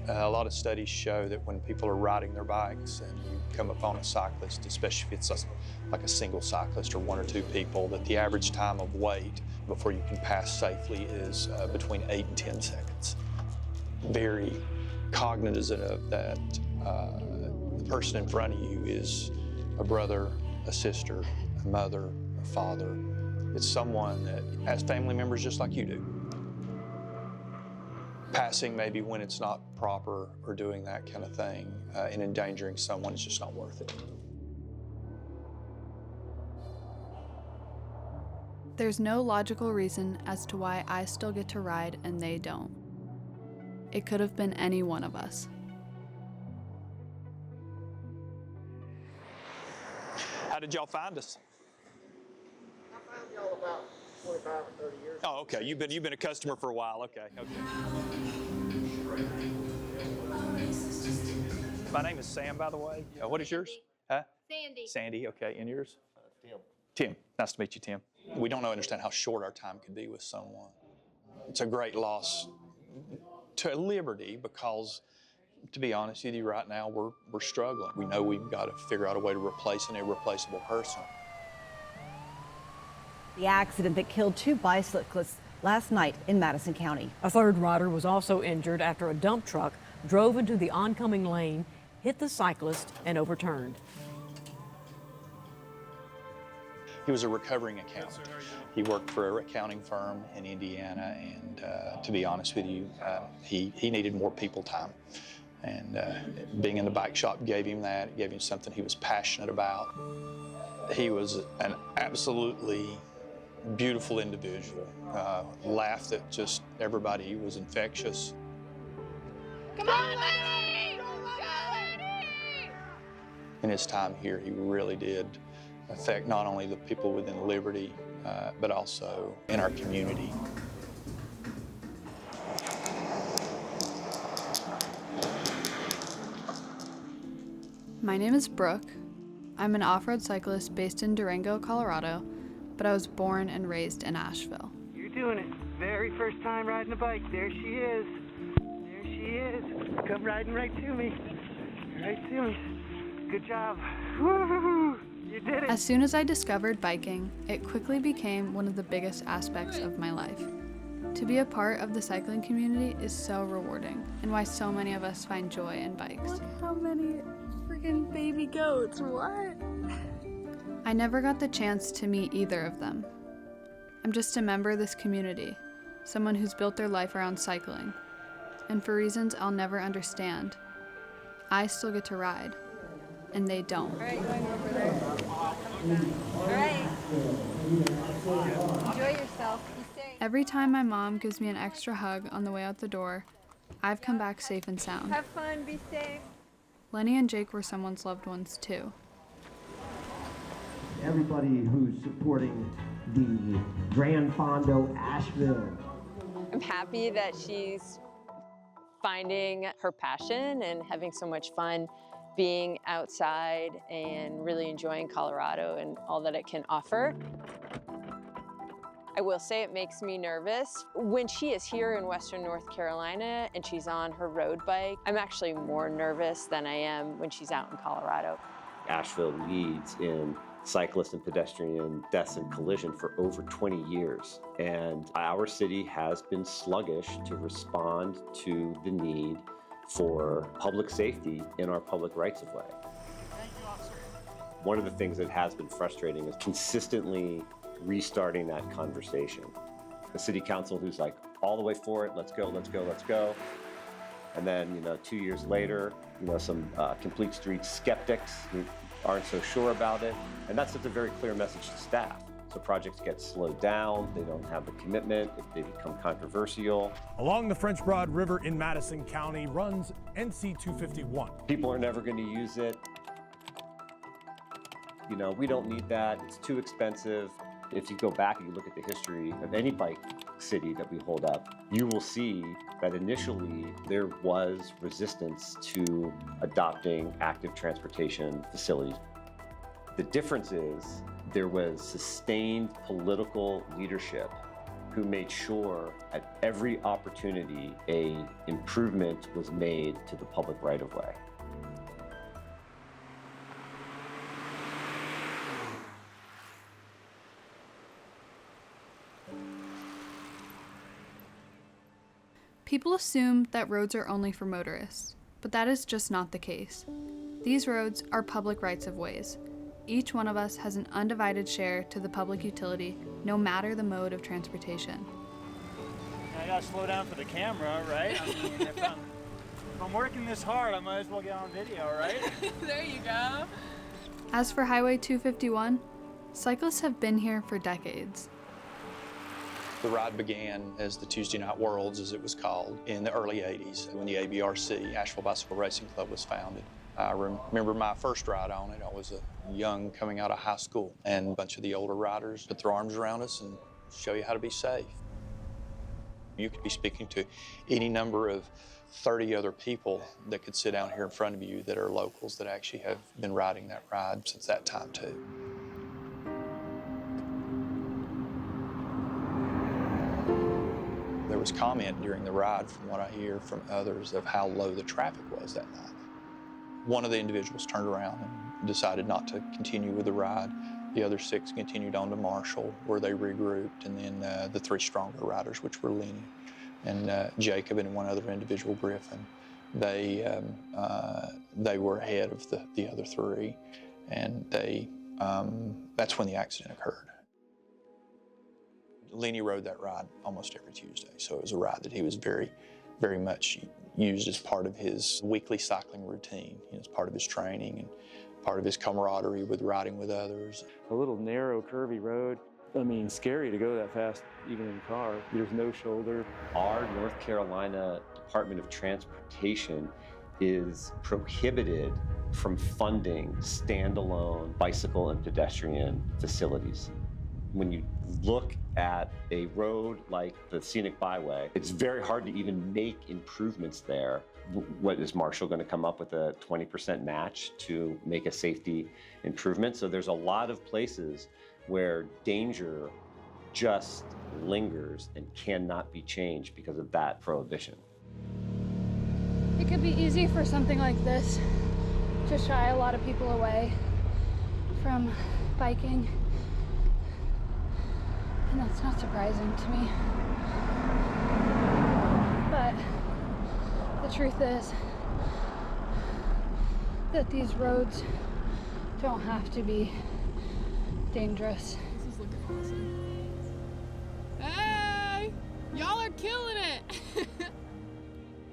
A lot of studies show that when people are riding their bikes and you come upon a cyclist, especially if it's like a single cyclist or one or two people, that the average time of wait before you can pass safely is between 8 and 10 seconds. Very cognizant of that the person in front of you is a brother, a sister, a mother, a father. It's someone that has family members just like you do. Passing maybe when it's not proper or doing that kind of thing and endangering someone is just not worth it. There's no logical reason as to why I still get to ride and they don't. It could have been any one of us. How did y'all find us? I found y'all about 25 or 30 years ago. Oh, okay. You've been a customer for a while. Okay. My name is Sam, by the way. What is yours? Huh? Sandy. Sandy. Okay. And yours? Tim. Tim. Nice to meet you, Tim. We don't understand how short our time could be with someone. It's a great loss to liberty because, to be honest with you, right now we're struggling. We know we've got to figure out a way to replace an irreplaceable person. The accident that killed 2 bicyclists last night in Madison County. A third rider was also injured after a dump truck drove into the oncoming lane, hit the cyclist, and overturned. He was a recovering accountant. He worked for an accounting firm in Indiana, and to be honest with you, he needed more people time. And being in the bike shop gave him that. It gave him something he was passionate about. He was an absolutely beautiful individual. Laughed at just everybody. He was infectious. Come on, Lennie! Go, Lennie! In his time here, he really did affect not only the people within Liberty, but also in our community. My name is Brooke. I'm an off-road cyclist based in Durango, Colorado, but I was born and raised in Asheville. You're doing it. Very first time riding a bike. There she is. There she is. Come riding right to me. Right to me. Good job. Woo-hoo-hoo. You did it. As soon as I discovered biking, it quickly became one of the biggest aspects of my life. To be a part of the cycling community is so rewarding, and why so many of us find joy in bikes. Look how many freaking baby goats. What? I never got the chance to meet either of them. I'm just a member of this community, someone who's built their life around cycling. And for reasons I'll never understand, I still get to ride, and they don't. All right, going over there. All right. Enjoy yourself. Be safe. Every time my mom gives me an extra hug on the way out the door, I've come back safe and sound. Have fun. Be safe. Lennie and Jake were someone's loved ones too. Everybody who's supporting the Gran Fondo Asheville. I'm happy that she's finding her passion and having so much fun being outside and really enjoying Colorado and all that it can offer. I will say it makes me nervous. When she is here in Western North Carolina and she's on her road bike, I'm actually more nervous than I am when she's out in Colorado. Asheville leads in cyclist and pedestrian deaths and collision for over 20 years. And our city has been sluggish to respond to the need for public safety in our public rights of way. Thank you, officer. One of the things that has been frustrating is consistently restarting that conversation. The city council who's like, all the way for it, let's go, let's go, let's go. And then, 2 years later, some complete street skeptics who aren't so sure about it. And that sends a very clear message to staff. So projects get slowed down, they don't have the commitment, they become controversial. Along the French Broad River in Madison County runs NC 251. People are never going to use it. We don't need that, it's too expensive. If you go back and you look at the history of any bike city that we hold up, you will see that initially there was resistance to adopting active transportation facilities. The difference is there was sustained political leadership who made sure at every opportunity a improvement was made to the public right-of-way. People assume that roads are only for motorists, but that is just not the case. These roads are public rights of ways. Each one of us has an undivided share to the public utility, no matter the mode of transportation. I gotta slow down for the camera, right? I mean, if I'm working this hard, I might as well get on video, right? There you go. As for Highway 251, cyclists have been here for decades. The ride began as the Tuesday Night Worlds, as it was called, in the early 80s when the ABRC, Asheville Bicycle Racing Club, was founded. I remember my first ride on it. I was young coming out of high school, and a bunch of the older riders put their arms around us and show you how to be safe. You could be speaking to any number of 30 other people that could sit down here in front of you that are locals that actually have been riding that ride since that time too. There was comment during the ride, from what I hear from others, of how low the traffic was that night. One of the individuals turned around and decided not to continue with the ride. The other 6 continued on to Marshall, where they regrouped, and then the 3 stronger riders, which were Lennie and Jacob and one other individual, Griffin, they were ahead of the other 3, and that's when the accident occurred. Lennie rode that ride almost every Tuesday, so it was a ride that he was very, very much used as part of his weekly cycling routine, as part of his training and part of his camaraderie with riding with others. A little narrow, curvy road. I mean, scary to go that fast, even in a car. There's no shoulder. Our North Carolina Department of Transportation is prohibited from funding standalone bicycle and pedestrian facilities. When you look at a road like the Scenic Byway, it's very hard to even make improvements there. What is Marshall going to come up with a 20% match to make a safety improvement? So there's a lot of places where danger just lingers and cannot be changed because of that prohibition. It could be easy for something like this to shy a lot of people away from biking. And that's not surprising to me. But the truth is that these roads don't have to be dangerous. This is looking awesome. Hey! Y'all are killing it!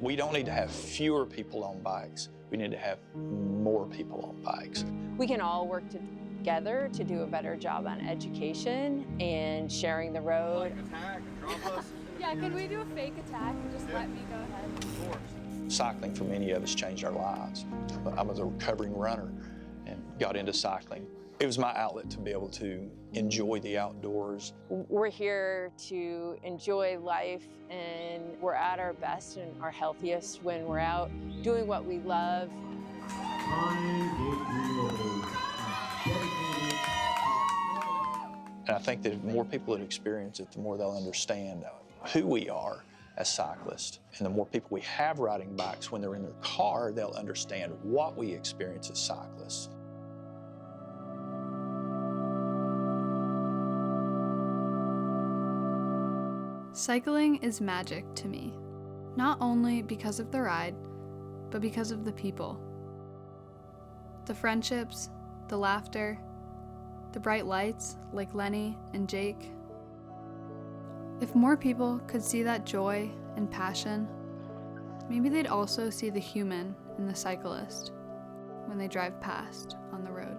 We don't need to have fewer people on bikes. We need to have more people on bikes. We can all work together to do a better job on education and sharing the road. Yeah, can we do a fake attack and just let me go ahead? Of course. Cycling for many of us changed our lives. I was a recovering runner and got into cycling. It was my outlet to be able to enjoy the outdoors. We're here to enjoy life, and we're at our best and our healthiest when we're out doing what we love. And I think that the more people that experience it, the more they'll understand who we are as cyclists. And the more people we have riding bikes, when they're in their car, they'll understand what we experience as cyclists. Cycling is magic to me, not only because of the ride, but because of the people. The friendships, the laughter, the bright lights like Lennie and Jake. If more people could see that joy and passion, maybe they'd also see the human in the cyclist when they drive past on the road.